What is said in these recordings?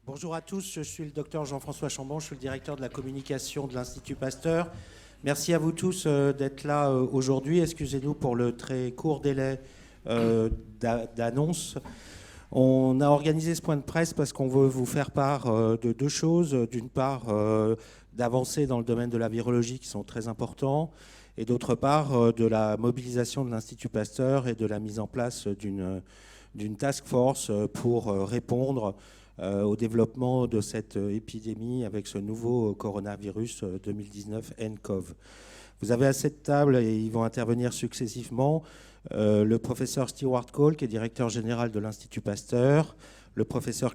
Bonjour à tous, je suis le docteur Jean-François Chambon, je suis le directeur de la communication de l'Institut Pasteur. Merci à vous tous d'être là aujourd'hui. Excusez-nous pour le très court délai d'annonce. On a organisé ce point de presse parce qu'on veut vous faire part de deux choses. D'une part, d'avancées dans le domaine de la virologie qui sont très importants, et d'autre part, de la mobilisation de l'Institut Pasteur et de la mise en place d'une task force pour répondre au développement de cette épidémie avec ce nouveau coronavirus 2019 nCoV. Vous avez à cette table, et ils vont intervenir successivement, le professeur Stewart Cole, qui est directeur général de l'Institut Pasteur, le professeur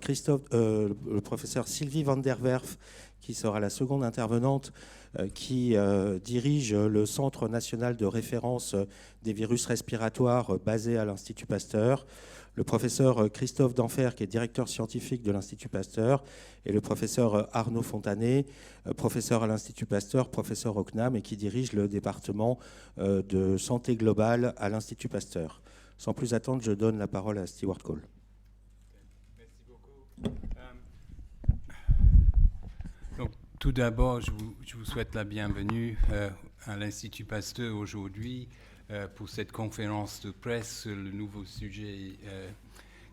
Sylvie van der Werf, qui sera la seconde intervenante, qui dirige le Centre national de référence des virus respiratoires basé à l'Institut Pasteur, le professeur Christophe Denfer, qui est directeur scientifique de l'Institut Pasteur, et le professeur Arnaud Fontanet, professeur à l'Institut Pasteur, professeur au CNAM, et qui dirige le département de santé globale à l'Institut Pasteur. Sans plus attendre, je donne la parole à Stewart Cole. Merci beaucoup. Donc, tout d'abord, je vous souhaite la bienvenue à l'Institut Pasteur aujourd'hui pour cette conférence de presse sur le nouveau sujet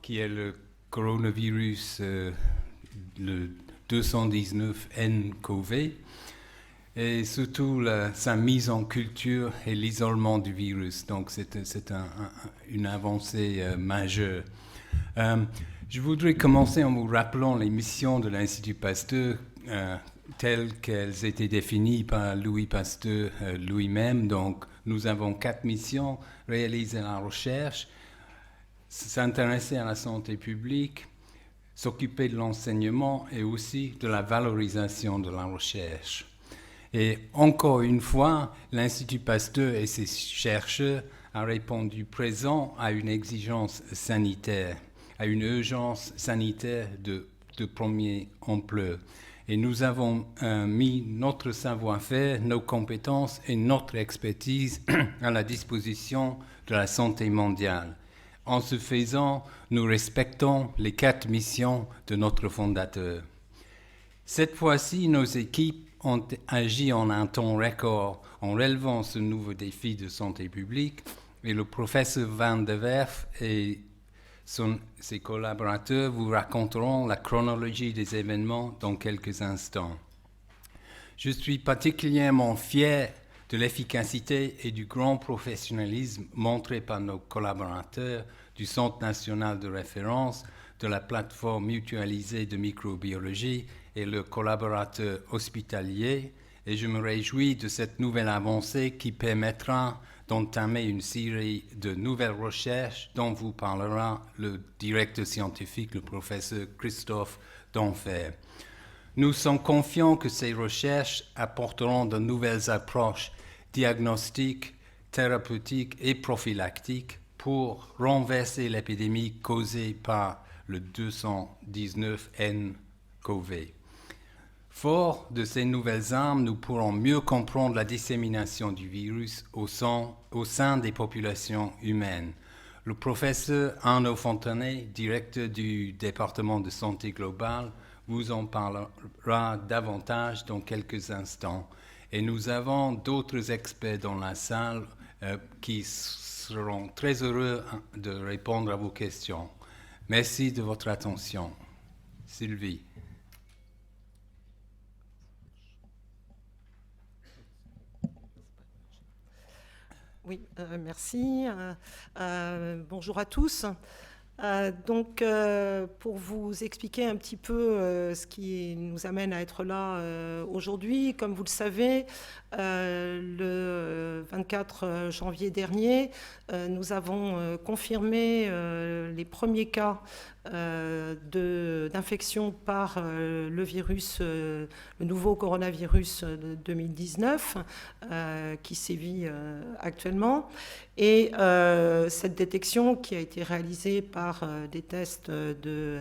qui est le coronavirus, le 219 nCoV, et surtout sa mise en culture et l'isolement du virus. Donc c'est une avancée majeure. Je voudrais commencer en vous rappelant les missions de l'Institut Pasteur telles qu'elles étaient définies par Louis Pasteur lui-même. Donc nous avons 4 missions: réaliser la recherche, s'intéresser à la santé publique, s'occuper de l'enseignement et aussi de la valorisation de la recherche. Et encore une fois, l'Institut Pasteur et ses chercheurs ont répondu présent à une exigence sanitaire, à une urgence sanitaire de première ampleur. Et nous avons mis notre savoir-faire, nos compétences et notre expertise à la disposition de la santé mondiale. En ce faisant, nous respectons les 4 missions de notre fondateur. Cette fois-ci, nos équipes ont agi en un temps record en relevant ce nouveau défi de santé publique, et le professeur Van der Werf et ses collaborateurs vous raconteront la chronologie des événements dans quelques instants. Je suis particulièrement fier de l'efficacité et du grand professionnalisme montré par nos collaborateurs du Centre national de référence, de la plateforme mutualisée de microbiologie et leurs collaborateurs hospitaliers, et je me réjouis de cette nouvelle avancée qui permettra d'entamer une série de nouvelles recherches dont vous parlera le directeur scientifique, le professeur Christophe Denfer. Nous sommes confiants que ces recherches apporteront de nouvelles approches diagnostiques, thérapeutiques et prophylactiques pour renverser l'épidémie causée par le 219 nCoV. Fort de ces nouvelles armes, nous pourrons mieux comprendre la dissémination du virus au sein des populations humaines. Le professeur Arnaud Fontanet, directeur du département de santé globale, vous en parlera davantage dans quelques instants. Et nous avons d'autres experts dans la salle qui seront très heureux de répondre à vos questions. Merci de votre attention. Sylvie. Oui, merci. Bonjour à tous. Donc, pour vous expliquer un petit peu ce qui nous amène à être là aujourd'hui, comme vous le savez, le 24 janvier dernier, nous avons confirmé les premiers cas d'infection par le virus, le nouveau coronavirus de 2019 qui sévit actuellement. Et cette détection qui a été réalisée par par des tests de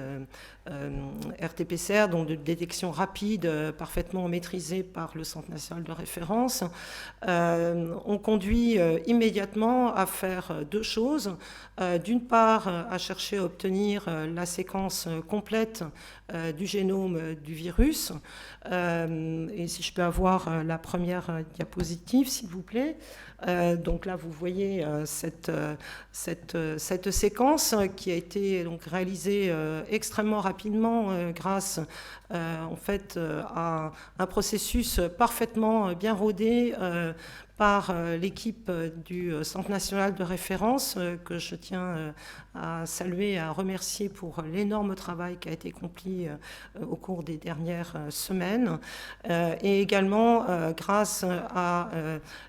RT-PCR, donc de détection rapide, parfaitement maîtrisée par le Centre national de référence, ont conduit immédiatement à faire deux choses. D'une part, à chercher à obtenir la séquence complète du génome du virus. Et si je peux avoir la première diapositive, s'il vous plaît. Donc là, vous voyez cette séquence qui a été donc réalisée extrêmement rapidement grâce en fait à un processus parfaitement bien rodé par l'équipe du Centre national de référence que je tiens à saluer et à remercier pour l'énorme travail qui a été accompli au cours des dernières semaines et également grâce à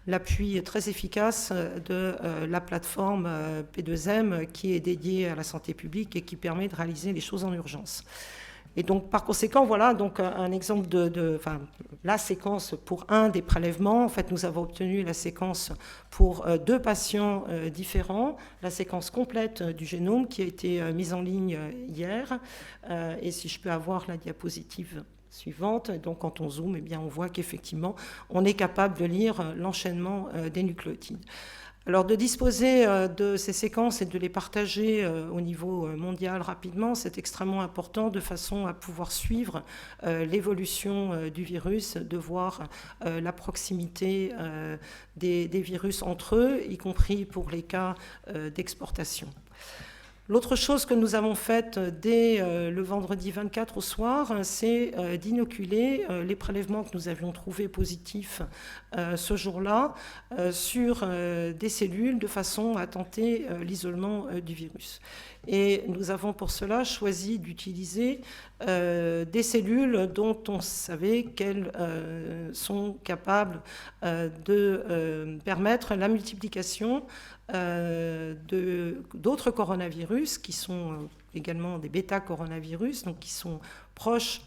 l'appui très efficace de la plateforme P2M qui est dédiée à la santé publique et qui permet de réaliser les choses en urgence. Et donc, par conséquent, voilà donc un exemple enfin, la séquence pour un des prélèvements. En fait, nous avons obtenu la séquence pour deux patients différents, la séquence complète du génome qui a été mise en ligne hier. Et si je peux avoir la diapositive suivante, donc quand on zoome, eh bien, on voit qu'effectivement, on est capable de lire l'enchaînement des nucléotides. Alors de disposer de ces séquences et de les partager au niveau mondial rapidement, c'est extrêmement important de façon à pouvoir suivre l'évolution du virus, de voir la proximité des virus entre eux, y compris pour les cas d'exportation. L'autre chose que nous avons faite dès le vendredi 24 au soir, c'est d'inoculer les prélèvements que nous avions trouvés positifs ce jour-là sur des cellules de façon à tenter l'isolement du virus. Et nous avons pour cela choisi d'utiliser des cellules dont on savait qu'elles sont capables de permettre la multiplication d'autres coronavirus qui sont également des bêta-coronavirus, donc qui sont proches,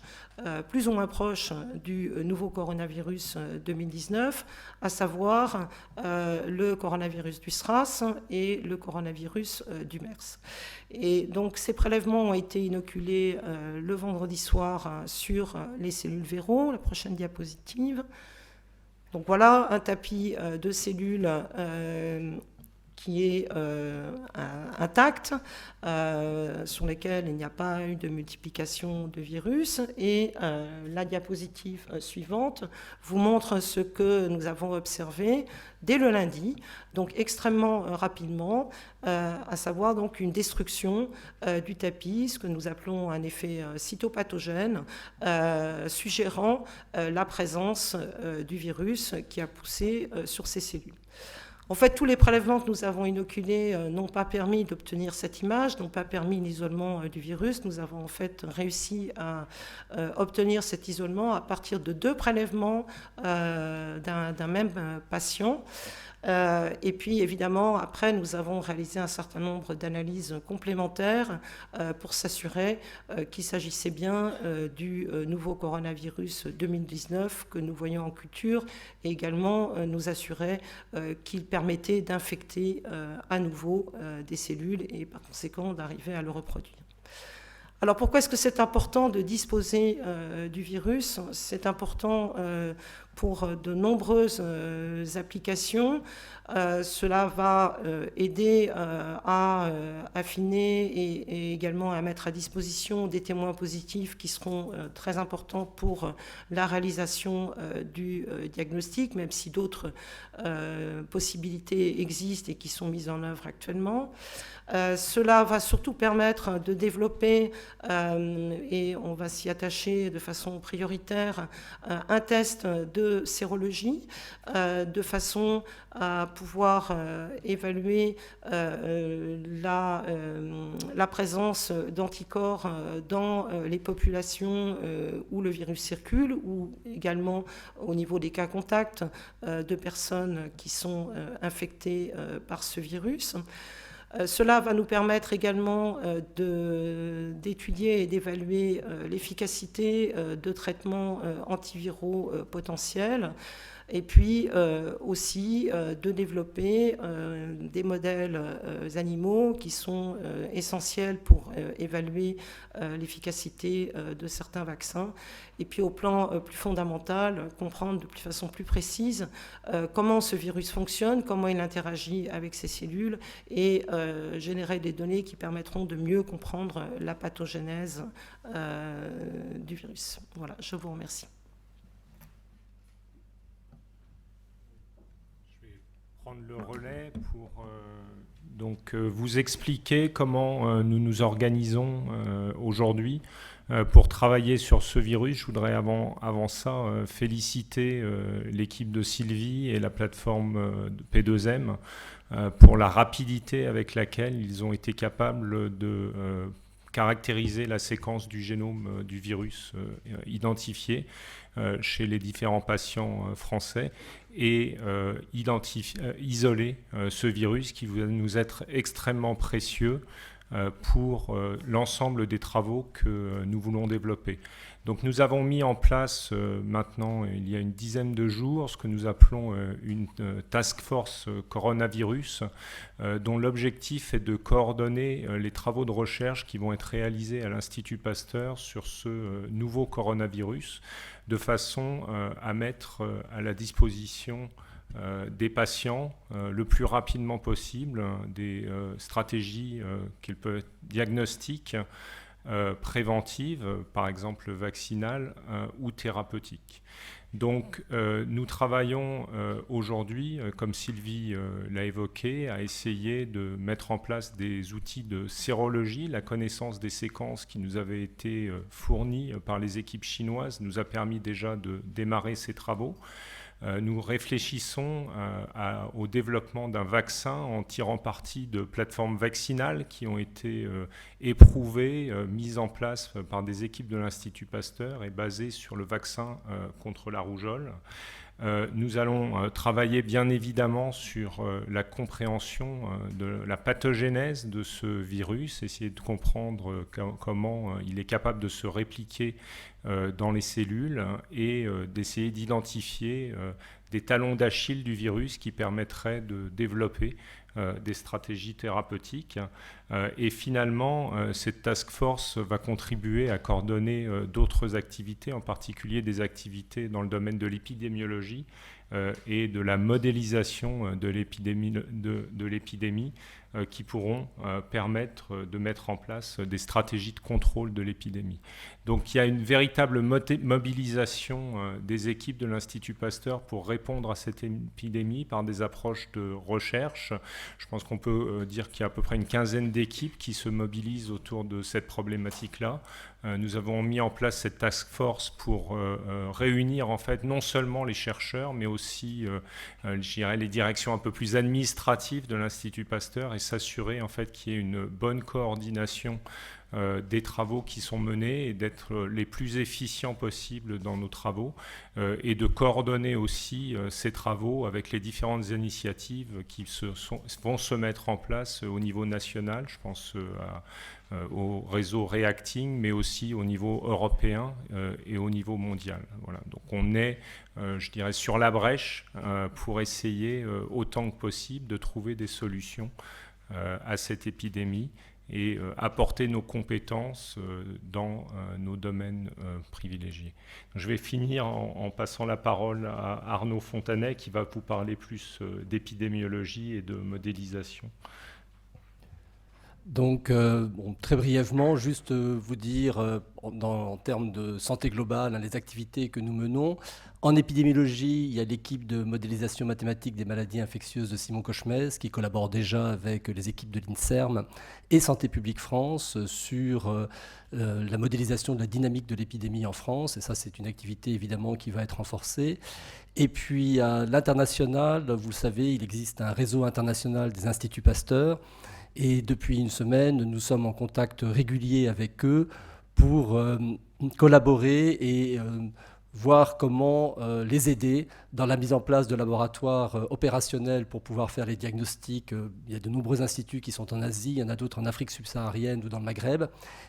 plus ou moins proches du nouveau coronavirus 2019, à savoir le coronavirus du SRAS et le coronavirus du MERS. Et donc ces prélèvements ont été inoculés le vendredi soir sur les cellules Véro. La prochaine diapositive. Donc voilà un tapis de cellules qui est intact, sur lesquels il n'y a pas eu de multiplication de virus. Et la diapositive suivante vous montre ce que nous avons observé dès le lundi, donc extrêmement rapidement, à savoir donc une destruction du tapis, ce que nous appelons un effet cytopathogène, suggérant la présence du virus qui a poussé sur ces cellules. En fait, tous les prélèvements que nous avons inoculés n'ont pas permis d'obtenir cette image, n'ont pas permis l'isolement du virus. Nous avons en fait réussi à obtenir cet isolement à partir de deux prélèvements d'un même patient. Et puis, évidemment, après, nous avons réalisé un certain nombre d'analyses complémentaires pour s'assurer qu'il s'agissait bien du nouveau coronavirus 2019 que nous voyons en culture et également nous assurer qu'il permettait d'infecter à nouveau des cellules et par conséquent d'arriver à le reproduire. Alors pourquoi est-ce que c'est important de disposer du virus ? C'est important pour de nombreuses applications. Cela va aider à affiner et également à mettre à disposition des témoins positifs qui seront très importants pour la réalisation du diagnostic, même si d'autres possibilités existent et qui sont mises en œuvre actuellement. Cela va surtout permettre de développer, et on va s'y attacher de façon prioritaire, un test de sérologie, de façon à pouvoir évaluer la présence d'anticorps dans les populations où le virus circule, ou également au niveau des cas contacts de personnes qui sont infectées par ce virus. Cela va nous permettre également d'étudier et d'évaluer l'efficacité de traitements antiviraux potentiels. et puis aussi de développer des modèles animaux qui sont essentiels pour évaluer l'efficacité de certains vaccins, et puis au plan plus fondamental, comprendre de façon plus précise comment ce virus fonctionne, comment il interagit avec ces cellules, et générer des données qui permettront de mieux comprendre la pathogénèse du virus. Voilà, je vous remercie. Je vais prendre le relais pour vous expliquer comment nous nous organisons aujourd'hui pour travailler sur ce virus. Je voudrais avant ça féliciter l'équipe de Sylvie et la plateforme P2M pour la rapidité avec laquelle ils ont été capables de caractériser la séquence du génome du virus identifié chez les différents patients français et isoler ce virus qui va nous être extrêmement précieux pour l'ensemble des travaux que nous voulons développer. Donc nous avons mis en place maintenant, il y a une dizaine de jours, ce que nous appelons une task force coronavirus, dont l'objectif est de coordonner les travaux de recherche qui vont être réalisés à l'Institut Pasteur sur ce nouveau coronavirus, de façon à mettre à la disposition des patients le plus rapidement possible des stratégies qu'ils peuvent être diagnostiques, préventives, par exemple vaccinales ou thérapeutiques. Donc nous travaillons aujourd'hui, comme Sylvie l'a évoqué, à essayer de mettre en place des outils de sérologie. La connaissance des séquences qui nous avaient été fournies par les équipes chinoises nous a permis déjà de démarrer ces travaux. Nous réfléchissons au développement d'un vaccin en tirant parti de plateformes vaccinales qui ont été éprouvées, mises en place par des équipes de l'Institut Pasteur et basées sur le vaccin contre la rougeole. Nous allons travailler bien évidemment sur la compréhension de la pathogénèse de ce virus, essayer de comprendre comment il est capable de se répliquer dans les cellules et d'essayer d'identifier des talons d'Achille du virus qui permettraient de développer des stratégies thérapeutiques. Et finalement, cette task force va contribuer à coordonner d'autres activités, en particulier des activités dans le domaine de l'épidémiologie et de la modélisation de l'épidémie qui pourront permettre de mettre en place des stratégies de contrôle de l'épidémie. Donc il y a une véritable mobilisation des équipes de l'Institut Pasteur pour répondre à cette épidémie par des approches de recherche. Je pense qu'on peut dire qu'il y a à peu près une quinzaine d'équipes qui se mobilisent autour de cette problématique-là. Nous avons mis en place cette task force pour réunir en fait non seulement les chercheurs, mais aussi je dirais, les directions un peu plus administratives de l'Institut Pasteur et s'assurer en fait qu'il y ait une bonne coordination des travaux qui sont menés et d'être les plus efficients possibles dans nos travaux et de coordonner aussi ces travaux avec les différentes initiatives qui vont se mettre en place au niveau national. Je pense au réseau Reacting, mais aussi au niveau européen et au niveau mondial. Voilà. Donc on est, je dirais, sur la brèche pour essayer autant que possible de trouver des solutions à cette épidémie et apporter nos compétences dans nos domaines privilégiés. Donc, je vais finir en passant la parole à Arnaud Fontanet qui va vous parler plus d'épidémiologie et de modélisation. Donc, très brièvement, juste vous dire, en termes de santé globale, les activités que nous menons. En épidémiologie, il y a l'équipe de modélisation mathématique des maladies infectieuses de Simon Cochemez qui collabore déjà avec les équipes de l'INSERM et Santé publique France sur la modélisation de la dynamique de l'épidémie en France. Et ça, c'est une activité évidemment qui va être renforcée. Et puis à l'international, vous le savez, il existe un réseau international des Instituts Pasteur. Et depuis une semaine, nous sommes en contact régulier avec eux pour collaborer et voir comment les aider dans la mise en place de laboratoires opérationnels pour pouvoir faire les diagnostics. Il y a de nombreux instituts qui sont en Asie, il y en a d'autres en Afrique subsaharienne ou dans le Maghreb.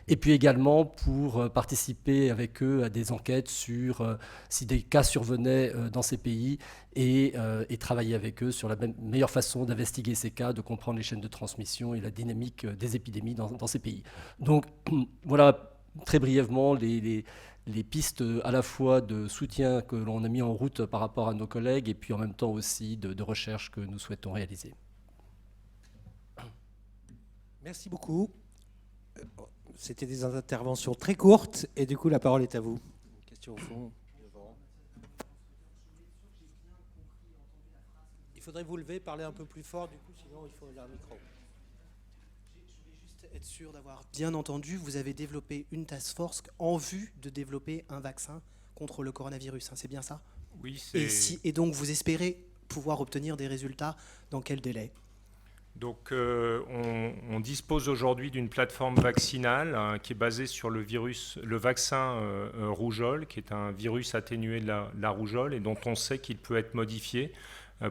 Et puis également pour participer avec eux à des enquêtes sur si des cas survenaient dans ces pays et travailler avec eux sur la meilleure façon d'investiguer ces cas, de comprendre les chaînes de transmission et la dynamique des épidémies dans ces pays. Donc voilà très brièvement les pistes à la fois de soutien que l'on a mis en route par rapport à nos collègues et puis en même temps aussi de recherche que nous souhaitons réaliser. Merci beaucoup. C'était des interventions très courtes et du coup la parole est à vous. Question au fond. Il faudrait vous lever, parler un peu plus fort du coup, sinon il faut un micro. Être sûr d'avoir bien entendu, vous avez développé une task force en vue de développer un vaccin contre le coronavirus, hein, c'est bien ça? Oui, c'est... Et donc vous espérez pouvoir obtenir des résultats dans quel délai? Donc on dispose aujourd'hui d'une plateforme vaccinale qui est basée sur le vaccin rougeole, qui est un virus atténué de la rougeole et dont on sait qu'il peut être modifié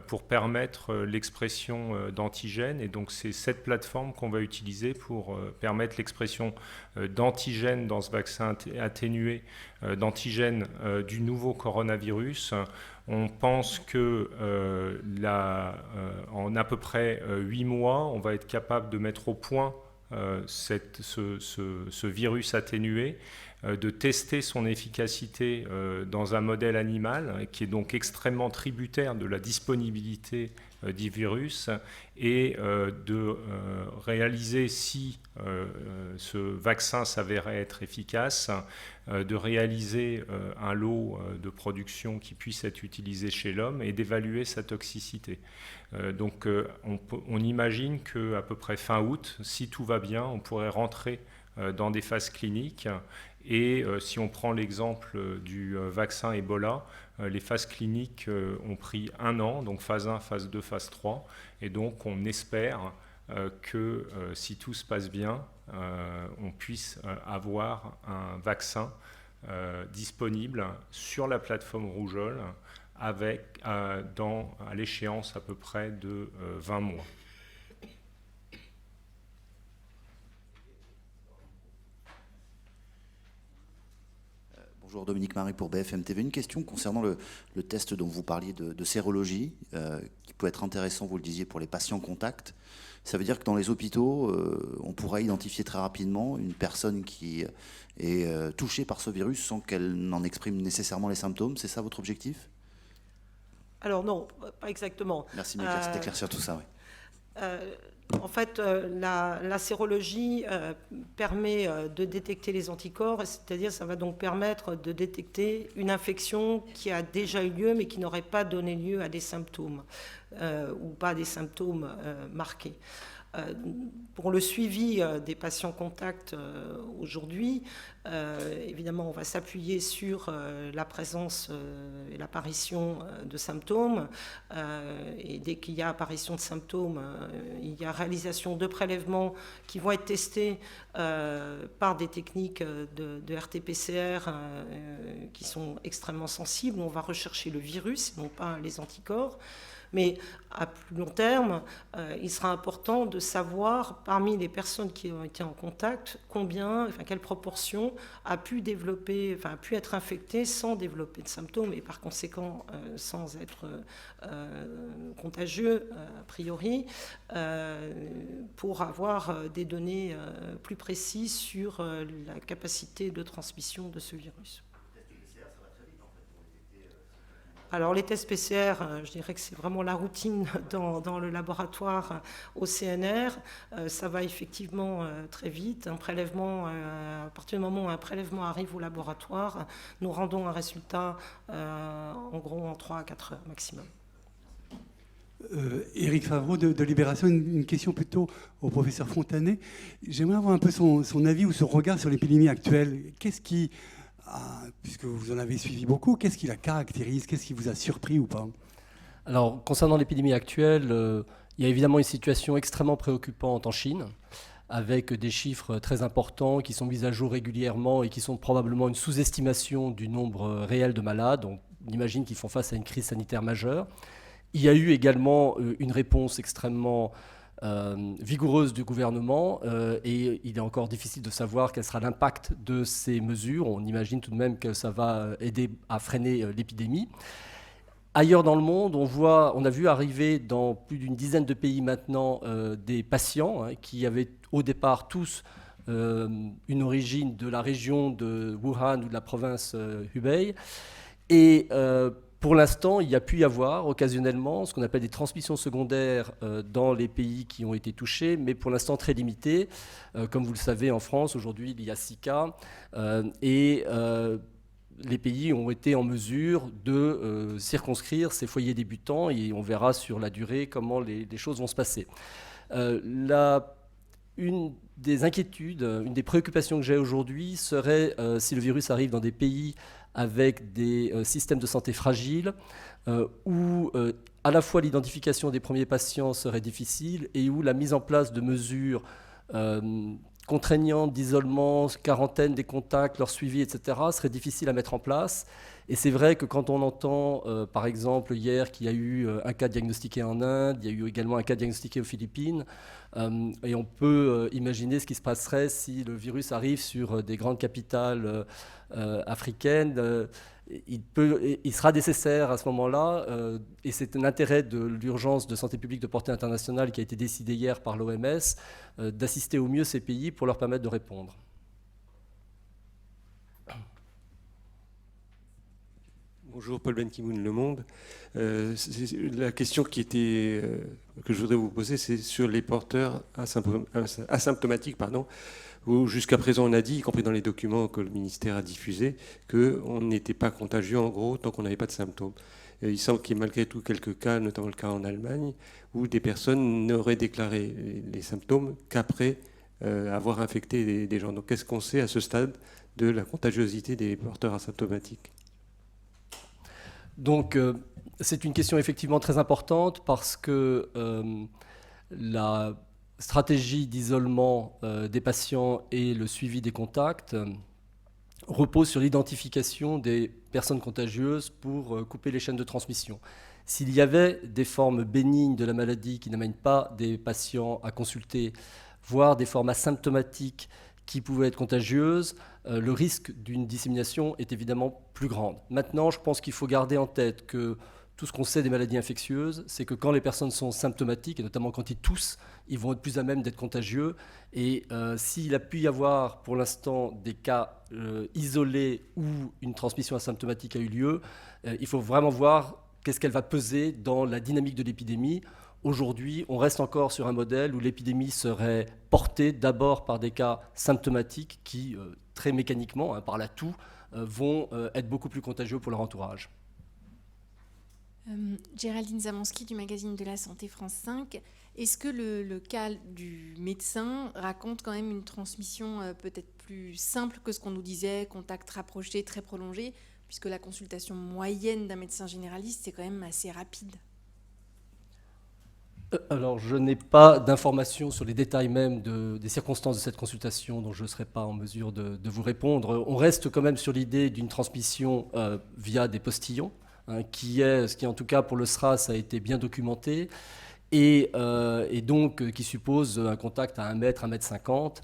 pour permettre l'expression d'antigènes. Et donc c'est cette plateforme qu'on va utiliser pour permettre l'expression d'antigènes dans ce vaccin atténué, d'antigènes du nouveau coronavirus. On pense que en à peu près 8 mois, on va être capable de mettre au point ce virus atténué, de tester son efficacité dans un modèle animal qui est donc extrêmement tributaire de la disponibilité du virus et de réaliser, si ce vaccin s'avérait être efficace, de réaliser un lot de production qui puisse être utilisé chez l'homme et d'évaluer sa toxicité. Donc on imagine qu'à peu près fin août, si tout va bien, on pourrait rentrer dans des phases cliniques. Et si on prend l'exemple du vaccin Ebola, les phases cliniques ont pris 1 an, donc phase 1, phase 2, phase 3. Et donc on espère que si tout se passe bien, on puisse avoir un vaccin disponible sur la plateforme rougeole à l'échéance à peu près de 20 mois. Bonjour, Dominique Marie pour BFM TV. Une question concernant le test dont vous parliez de sérologie, qui peut être intéressant, vous le disiez, pour les patients contacts. Ça veut dire que dans les hôpitaux, on pourra identifier très rapidement une personne qui est touchée par ce virus sans qu'elle n'en exprime nécessairement les symptômes. C'est ça votre objectif? Alors non, pas exactement. Merci d'éclaircir tout ça. Oui. En fait, la sérologie permet de détecter les anticorps, c'est-à-dire ça va donc permettre de détecter une infection qui a déjà eu lieu mais qui n'aurait pas donné lieu à des symptômes ou pas des symptômes marqués. Pour le suivi des patients contacts aujourd'hui, évidemment, on va s'appuyer sur la présence et l'apparition de symptômes. Et dès qu'il y a apparition de symptômes, il y a réalisation de prélèvements qui vont être testés par des techniques de RT-PCR qui sont extrêmement sensibles. On va rechercher le virus, non pas les anticorps. Mais à plus long terme, il sera important de savoir, parmi les personnes qui ont été en contact, quelle proportion a pu être infectée sans développer de symptômes et par conséquent sans être contagieux a priori, pour avoir des données plus précises sur la capacité de transmission de ce virus. Alors les tests PCR, je dirais que c'est vraiment la routine dans le laboratoire au CNR. Ça va effectivement très vite. Un prélèvement, à partir du moment où un prélèvement arrive au laboratoire, nous rendons un résultat en gros en 3 à 4 heures maximum. Éric Favreau de Libération, une question plutôt au professeur Fontanet. J'aimerais avoir un peu son avis ou son regard sur l'épidémie actuelle. Qu'est-ce qui... puisque vous en avez suivi beaucoup, qu'est-ce qui la caractérise? Qu'est-ce qui vous a surpris ou pas? Alors, concernant l'épidémie actuelle, il y a évidemment une situation extrêmement préoccupante en Chine, avec des chiffres très importants qui sont mis à jour régulièrement et qui sont probablement une sous-estimation du nombre réel de malades. On imagine qu'ils font face à une crise sanitaire majeure. Il y a eu également une réponse extrêmement vigoureuse du gouvernement et il est encore difficile de savoir quel sera l'impact de ces mesures. On imagine tout de même que ça va aider à freiner l'épidémie. Ailleurs dans le monde, on a vu arriver dans plus d'une dizaine de pays maintenant des patients qui avaient au départ tous une origine de la région de Wuhan ou de la province Hubei. Et pour l'instant, il y a pu y avoir occasionnellement ce qu'on appelle des transmissions secondaires dans les pays qui ont été touchés, mais pour l'instant très limitées. Comme vous le savez, en France, aujourd'hui, il y a 6 cas. Les pays ont été en mesure de circonscrire ces foyers débutants et on verra sur la durée comment les choses vont se passer. Une des inquiétudes, une des préoccupations que j'ai aujourd'hui serait si le virus arrive dans des pays avec des systèmes de santé fragiles, où à la fois l'identification des premiers patients serait difficile et où la mise en place de mesures contraignantes d'isolement, quarantaine des contacts, leur suivi, etc., serait difficile à mettre en place. Et c'est vrai que quand on entend, par exemple, hier qu'il y a eu un cas diagnostiqué en Inde, il y a eu également un cas diagnostiqué aux Philippines, et on peut imaginer ce qui se passerait si le virus arrive sur des grandes capitales africaines. Il sera nécessaire à ce moment-là, et c'est un intérêt de l'urgence de santé publique de portée internationale qui a été décidée hier par l'OMS, d'assister au mieux ces pays pour leur permettre de répondre. Bonjour, Paul Ben Ki-moon, Le Monde. La question que je voudrais vous poser, c'est sur les porteurs asymptomatiques, où jusqu'à présent on a dit, y compris dans les documents que le ministère a diffusés, qu'on n'était pas contagieux en gros tant qu'on n'avait pas de symptômes. Il semble qu'il y ait malgré tout quelques cas, notamment le cas en Allemagne, où des personnes n'auraient déclaré les symptômes qu'après avoir infecté des gens. Donc qu'est-ce qu'on sait à ce stade de la contagiosité des porteurs asymptomatiques ? Donc, c'est une question effectivement très importante parce que la stratégie d'isolement des patients et le suivi des contacts repose sur l'identification des personnes contagieuses pour couper les chaînes de transmission. S'il y avait des formes bénignes de la maladie qui n'amènent pas des patients à consulter, voire des formes asymptomatiques qui pouvaient être contagieuses, le risque d'une dissémination est évidemment plus grand. Maintenant, je pense qu'il faut garder en tête que tout ce qu'on sait des maladies infectieuses, c'est que quand les personnes sont symptomatiques, et notamment quand ils toussent, ils vont être plus à même d'être contagieux. Et s'il a pu y avoir pour l'instant des cas isolés où une transmission asymptomatique a eu lieu, il faut vraiment voir qu'est-ce qu'elle va peser dans la dynamique de l'épidémie. Aujourd'hui, on reste encore sur un modèle où l'épidémie serait portée d'abord par des cas symptomatiques qui, très mécaniquement, par la toux, vont être beaucoup plus contagieux pour leur entourage. Géraldine Zamonski du magazine de la Santé France 5. Est-ce que le cas du médecin raconte quand même une transmission peut-être plus simple que ce qu'on nous disait, contact rapproché, très prolongé, puisque la consultation moyenne d'un médecin généraliste, c'est quand même assez rapide? Alors, je n'ai pas d'informations sur les détails même des circonstances de cette consultation, donc je ne serai pas en mesure de vous répondre. On reste quand même sur l'idée d'une transmission via des postillons, qui en tout cas pour le SRAS a été bien documenté, et donc qui suppose un contact à 1 mètre, 1 mètre 50,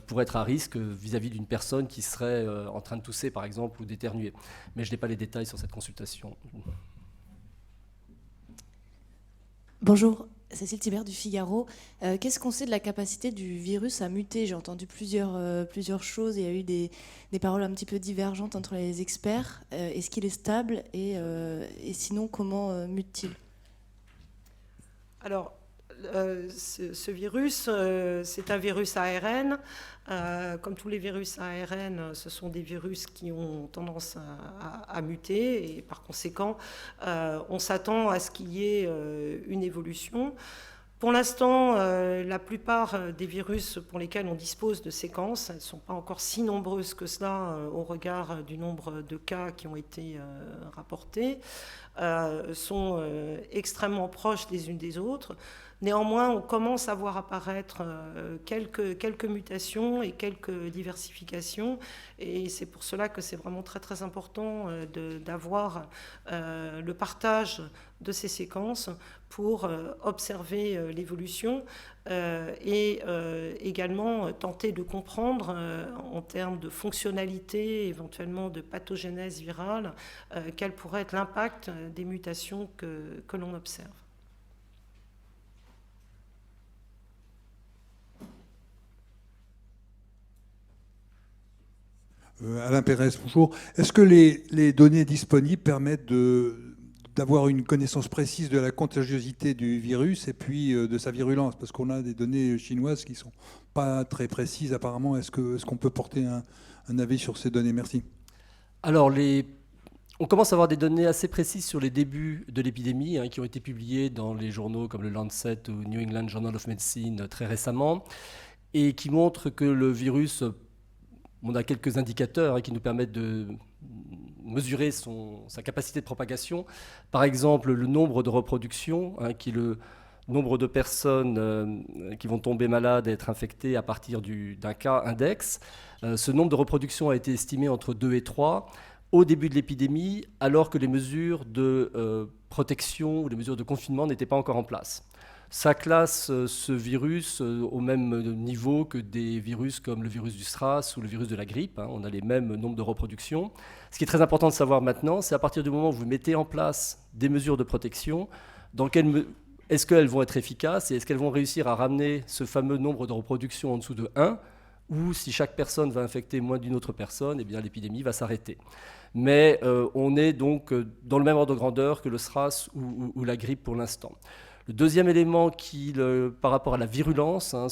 pour être à risque vis-à-vis d'une personne qui serait en train de tousser par exemple ou d'éternuer. Mais je n'ai pas les détails sur cette consultation. Bonjour. Cécile Thibert du Figaro. Qu'est-ce qu'on sait de la capacité du virus à muter? J'ai entendu plusieurs choses. Il y a eu des paroles un petit peu divergentes entre les experts. Est-ce qu'il est stable et sinon, comment mute-t-il? Alors, ce virus, c'est un virus ARN. Comme tous les virus ARN, ce sont des virus qui ont tendance à muter et par conséquent, on s'attend à ce qu'il y ait une évolution. Pour l'instant, la plupart des virus pour lesquels on dispose de séquences, elles ne sont pas encore si nombreuses que cela au regard du nombre de cas qui ont été rapportés, sont extrêmement proches les unes des autres. Néanmoins, on commence à voir apparaître quelques mutations et quelques diversifications, et c'est pour cela que c'est vraiment très très important d'avoir le partage de ces séquences pour observer l'évolution et également tenter de comprendre en termes de fonctionnalité, éventuellement de pathogénèse virale, quel pourrait être l'impact des mutations que l'on observe. Alain Pérez, bonjour. Est-ce que les données disponibles permettent d'avoir une connaissance précise de la contagiosité du virus et puis de sa virulence? Parce qu'on a des données chinoises qui ne sont pas très précises apparemment. Est-ce qu'on peut porter un avis sur ces données? Merci. Alors, on commence à avoir des données assez précises sur les débuts de l'épidémie, hein, qui ont été publiées dans les journaux comme le Lancet ou New England Journal of Medicine très récemment, et qui montrent que le virus... On a quelques indicateurs, hein, qui nous permettent de mesurer sa capacité de propagation. Par exemple, le nombre de reproductions, hein, qui est le nombre de personnes qui vont tomber malades et être infectées à partir d'un cas index. Ce nombre de reproductions a été estimé entre 2 et 3 au début de l'épidémie, alors que les mesures de protection ou les mesures de confinement n'étaient pas encore en place. Ça classe ce virus au même niveau que des virus comme le virus du SRAS ou le virus de la grippe, hein. On a les mêmes nombres de reproductions. Ce qui est très important de savoir maintenant, c'est à partir du moment où vous mettez en place des mesures de protection, est-ce qu'elles vont être efficaces et est-ce qu'elles vont réussir à ramener ce fameux nombre de reproductions en dessous de 1, ou si chaque personne va infecter moins d'une autre personne, eh bien l'épidémie va s'arrêter. Mais on est donc dans le même ordre de grandeur que le SRAS ou la grippe pour l'instant. Le deuxième élément par rapport à la virulence, hein,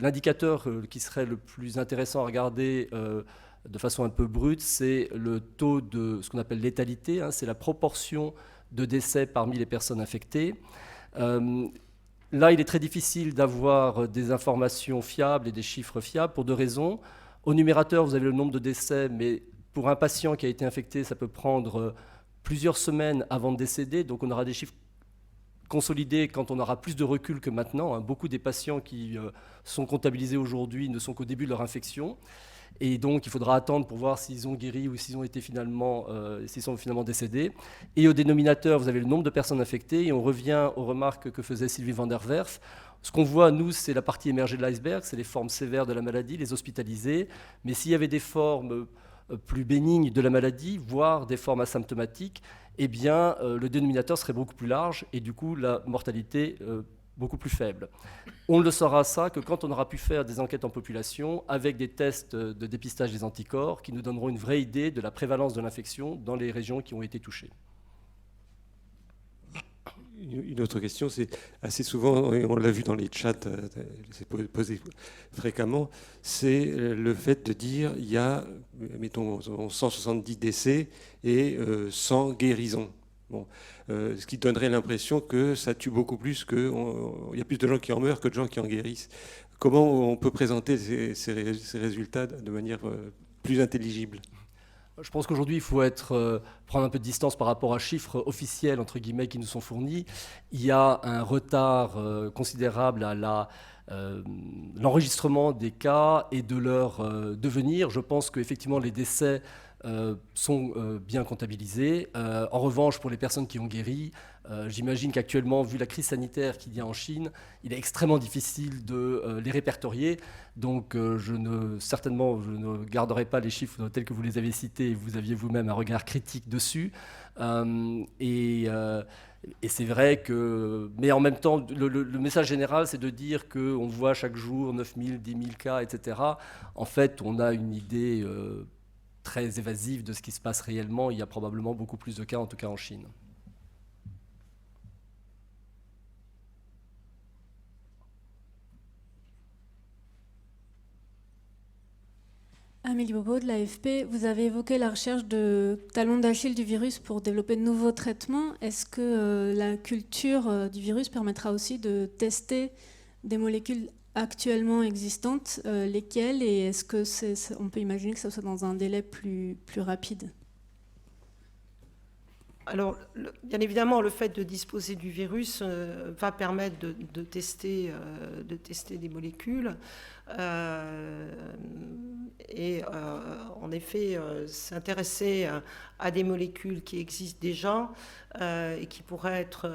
l'indicateur qui serait le plus intéressant à regarder de façon un peu brute, c'est le taux de ce qu'on appelle létalité, hein, c'est la proportion de décès parmi les personnes infectées. Là, il est très difficile d'avoir des informations fiables et des chiffres fiables pour 2 raisons. Au numérateur, vous avez le nombre de décès, mais pour un patient qui a été infecté, ça peut prendre plusieurs semaines avant de décéder, donc on aura des chiffres consolidés quand on aura plus de recul que maintenant, hein. Beaucoup des patients qui sont comptabilisés aujourd'hui ne sont qu'au début de leur infection. Et donc, il faudra attendre pour voir s'ils ont guéri ou s'ils sont finalement décédés. Et au dénominateur, vous avez le nombre de personnes infectées. Et on revient aux remarques que faisait Sylvie van der Werf. Ce qu'on voit, nous, c'est la partie émergée de l'iceberg, c'est les formes sévères de la maladie, les hospitalisés. Mais s'il y avait des formes plus bénignes de la maladie, voire des formes asymptomatiques, eh bien, le dénominateur serait beaucoup plus large et du coup, la mortalité beaucoup plus faible. On ne le saura ça que quand on aura pu faire des enquêtes en population avec des tests de dépistage des anticorps qui nous donneront une vraie idée de la prévalence de l'infection dans les régions qui ont été touchées. Une autre question, c'est assez souvent, et on l'a vu dans les chats, c'est posé fréquemment, c'est le fait de dire il y a, mettons, 170 décès et 100 guérisons. Bon, ce qui donnerait l'impression que ça tue beaucoup plus, qu'il y a plus de gens qui en meurent que de gens qui en guérissent. Comment on peut présenter ces résultats de manière plus intelligible ? Je pense qu'aujourd'hui, il faut prendre un peu de distance par rapport à chiffres officiels, entre guillemets, qui nous sont fournis. Il y a un retard considérable à l'enregistrement des cas et de leur devenir. Je pense qu'effectivement, les décès sont bien comptabilisés. En revanche, pour les personnes qui ont guéri, j'imagine qu'actuellement, vu la crise sanitaire qu'il y a en Chine, il est extrêmement difficile de les répertorier. Donc, je ne garderai pas les chiffres tels que vous les avez cités et vous aviez vous-même un regard critique dessus. Et c'est vrai que... Mais en même temps, le message général, c'est de dire qu'on voit chaque jour 9 000, 10 000 cas, etc. En fait, on a une idée très évasive de ce qui se passe réellement. Il y a probablement beaucoup plus de cas, en tout cas en Chine. Amélie Bobo de l'AFP, vous avez évoqué la recherche de talons d'Achille du virus pour développer de nouveaux traitements. Est-ce que la culture du virus permettra aussi de tester des molécules actuellement existantes, lesquelles, et est-ce que on peut imaginer que ça soit dans un délai plus rapide ? Alors, bien évidemment, le fait de disposer du virus va permettre de tester des molécules. En effet, s'intéresser à des molécules qui existent déjà et qui pourraient être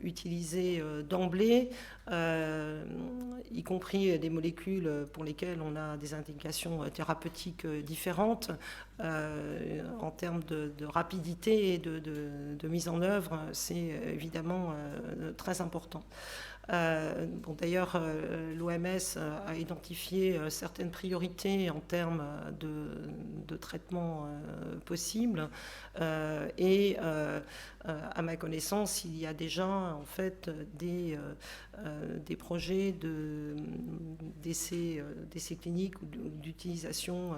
utilisées d'emblée, y compris des molécules pour lesquelles on a des indications thérapeutiques différentes, en termes de rapidité et de mise en œuvre, c'est évidemment très important. D'ailleurs, l'OMS a identifié certaines priorités en termes de traitement possible. À ma connaissance, il y a déjà en fait des projets d'essais cliniques ou d'utilisation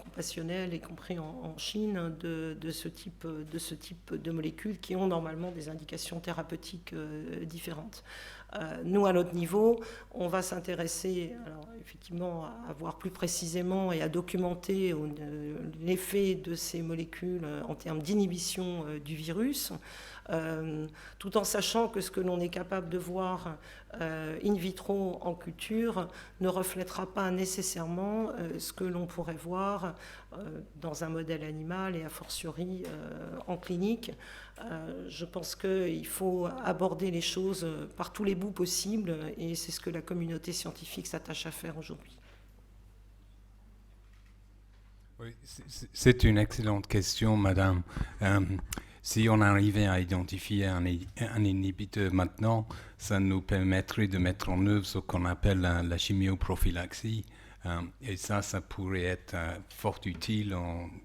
compassionnelle, y compris en Chine, de ce type de molécules qui ont normalement des indications thérapeutiques différentes. Nous, à notre niveau, on va s'intéresser, effectivement, à voir plus précisément et à documenter l'effet de ces molécules en termes d'inhibition du virus, tout en sachant que ce que l'on est capable de voir in vitro en culture ne reflètera pas nécessairement ce que l'on pourrait voir dans un modèle animal et a fortiori en clinique. Je pense qu'il faut aborder les choses par tous les bouts possibles et c'est ce que la communauté scientifique s'attache à faire aujourd'hui. Oui, c'est une excellente question, madame. Si on arrivait à identifier un inhibiteur maintenant, ça nous permettrait de mettre en œuvre ce qu'on appelle la chimioprophylaxie. Et ça pourrait être fort utile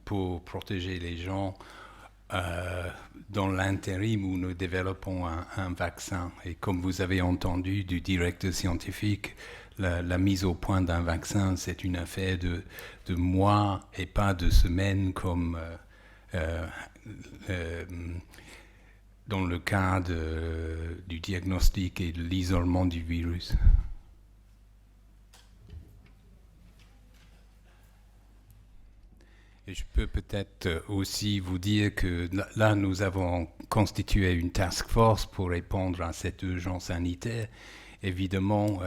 pour protéger les gens dans l'intérim où nous développons un vaccin. Et comme vous avez entendu du directeur scientifique, la mise au point d'un vaccin, c'est une affaire de mois et pas de semaines comme dans le cas du diagnostic et de l'isolement du virus. Et je peux peut-être aussi vous dire que là, nous avons constitué une task force pour répondre à cette urgence sanitaire. Évidemment,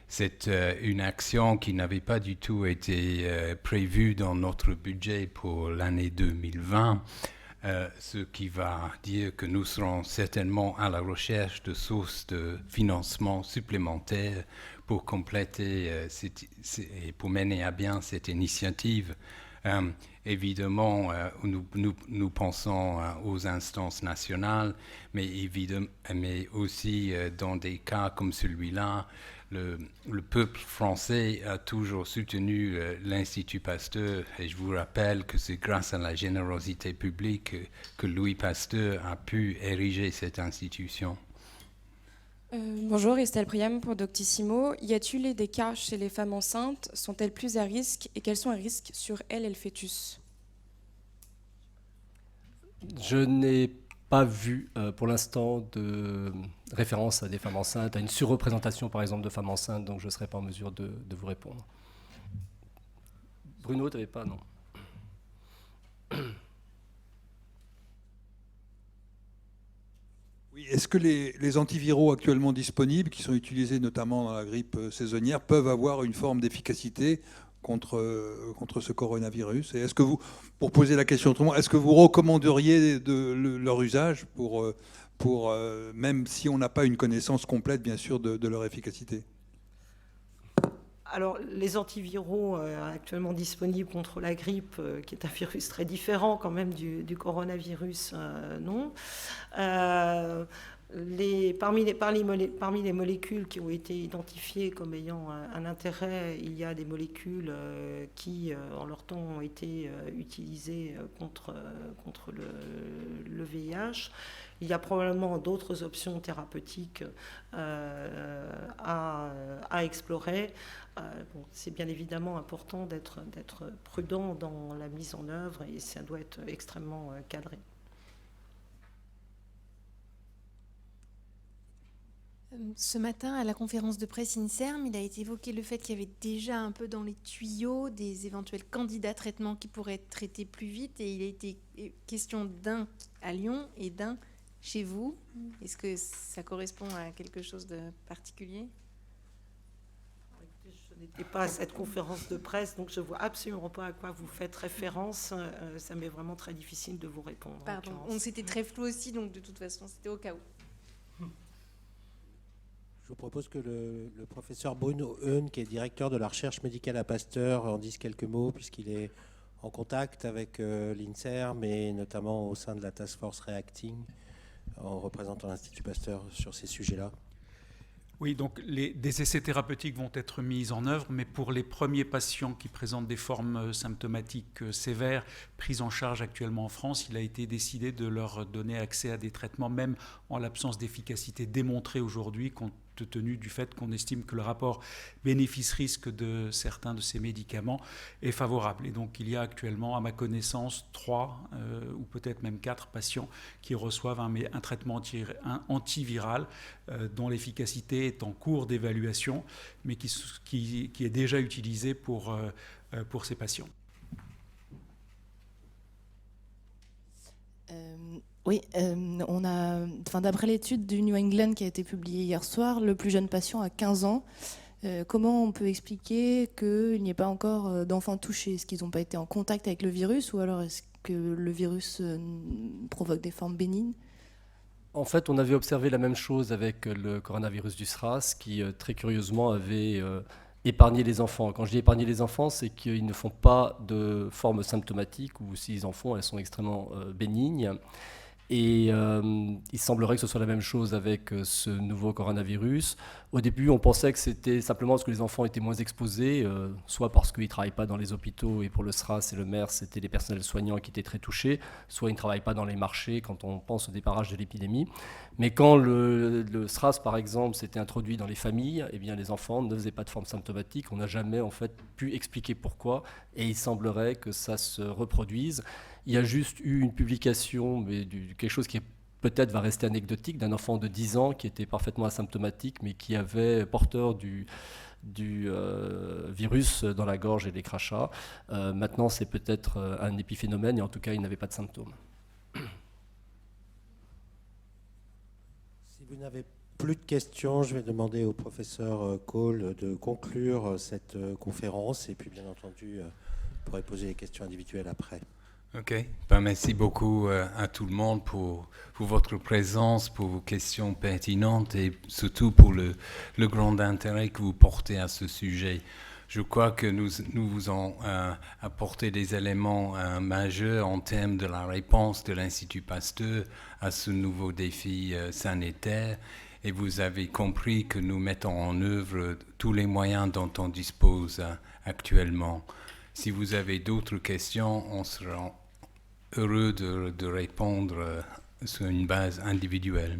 c'est une action qui n'avait pas du tout été prévue dans notre budget pour l'année 2020, ce qui va dire que nous serons certainement à la recherche de sources de financement supplémentaires pour compléter et pour mener à bien cette initiative. Évidemment, nous pensons aux instances nationales, mais aussi dans des cas comme celui-là, le peuple français a toujours soutenu l'Institut Pasteur et je vous rappelle que c'est grâce à la générosité publique que Louis Pasteur a pu ériger cette institution. Bonjour, Estelle Priam pour Doctissimo. Y a-t-il des cas chez les femmes enceintes? Sont-elles plus à risque? Et quels sont les risques sur elles et le fœtus? Je n'ai pas vu pour l'instant de référence à des femmes enceintes, à une surreprésentation par exemple de femmes enceintes, donc je ne serai pas en mesure de vous répondre. Bruno, tu n'avais pas, non? Est-ce que les antiviraux actuellement disponibles, qui sont utilisés notamment dans la grippe saisonnière, peuvent avoir une forme d'efficacité contre ce coronavirus? Et est-ce que vous, pour poser la question autrement, est-ce que vous recommanderiez leur usage pour même si on n'a pas une connaissance complète, bien sûr, de leur efficacité? Alors, les antiviraux actuellement disponibles contre la grippe, qui est un virus très différent quand même du coronavirus, non. Parmi les molécules qui ont été identifiées comme ayant un intérêt, il y a des molécules qui, en leur temps, ont été utilisées contre le VIH. Il y a probablement d'autres options thérapeutiques à explorer. C'est bien évidemment important d'être prudent dans la mise en œuvre et ça doit être extrêmement cadré. Ce matin, à la conférence de presse INSERM, il a été évoqué le fait qu'il y avait déjà un peu dans les tuyaux des éventuels candidats traitements qui pourraient être traités plus vite. Et il a été question d'un à Lyon et d'un chez vous. Est-ce que ça correspond à quelque chose de particulier ? Je n'étais pas à cette conférence de presse, donc je ne vois absolument pas à quoi vous faites référence. Ça m'est vraiment très difficile de vous répondre. Pardon, c'était très flou aussi, donc de toute façon, c'était au cas où. Je vous propose que le professeur Bruno Heun, qui est directeur de la recherche médicale à Pasteur, en dise quelques mots, puisqu'il est en contact avec l'INSERM et notamment au sein de la Task Force Reacting, en représentant l'Institut Pasteur sur ces sujets-là. Oui, donc des essais thérapeutiques vont être mis en œuvre, mais pour les premiers patients qui présentent des formes symptomatiques sévères, prises en charge actuellement en France, il a été décidé de leur donner accès à des traitements, même en l'absence d'efficacité démontrée aujourd'hui, compte tenu du fait qu'on estime que le rapport bénéfice-risque de certains de ces médicaments est favorable. Et donc il y a actuellement, à ma connaissance, 3 ou peut-être même 4 patients qui reçoivent un traitement antiviral dont l'efficacité est en cours d'évaluation, mais qui est déjà utilisé pour ces patients. Oui, d'après l'étude du New England qui a été publiée hier soir, le plus jeune patient a 15 ans. Comment on peut expliquer qu'il n'y ait pas encore d'enfants touchés ? Est-ce qu'ils n'ont pas été en contact avec le virus, ou alors est-ce que le virus provoque des formes bénignes ? En fait, on avait observé la même chose avec le coronavirus du SRAS, qui très curieusement avait épargné les enfants. Quand je dis épargner les enfants, c'est qu'ils ne font pas de formes symptomatiques, ou s'ils en font, elles sont extrêmement bénignes. Et il semblerait que ce soit la même chose avec ce nouveau coronavirus. Au début, on pensait que c'était simplement parce que les enfants étaient moins exposés, soit parce qu'ils ne travaillent pas dans les hôpitaux, et pour le SRAS et le MERS, c'était les personnels soignants qui étaient très touchés, soit ils ne travaillent pas dans les marchés quand on pense au démarrage de l'épidémie. Mais quand le SRAS, par exemple, s'était introduit dans les familles, eh bien, les enfants ne faisaient pas de forme symptomatique. On n'a jamais en fait pu expliquer pourquoi, et il semblerait que ça se reproduise. Il y a juste eu une publication, mais quelque chose qui peut-être va rester anecdotique, d'un enfant de 10 ans qui était parfaitement asymptomatique, mais qui avait porteur du virus dans la gorge et les crachats. Maintenant, c'est peut-être un épiphénomène, et en tout cas, il n'avait pas de symptômes. Si vous n'avez plus de questions, je vais demander au professeur Cole de conclure cette conférence, et puis bien entendu, vous pourrez poser les questions individuelles après. Ok, ben, merci beaucoup à tout le monde pour votre présence, pour vos questions pertinentes et surtout pour le grand intérêt que vous portez à ce sujet. Je crois que nous vous avons apporté des éléments majeurs en termes de la réponse de l'Institut Pasteur à ce nouveau défi sanitaire, et vous avez compris que nous mettons en œuvre tous les moyens dont on dispose actuellement. Si vous avez d'autres questions, on sera heureux de répondre sur une base individuelle.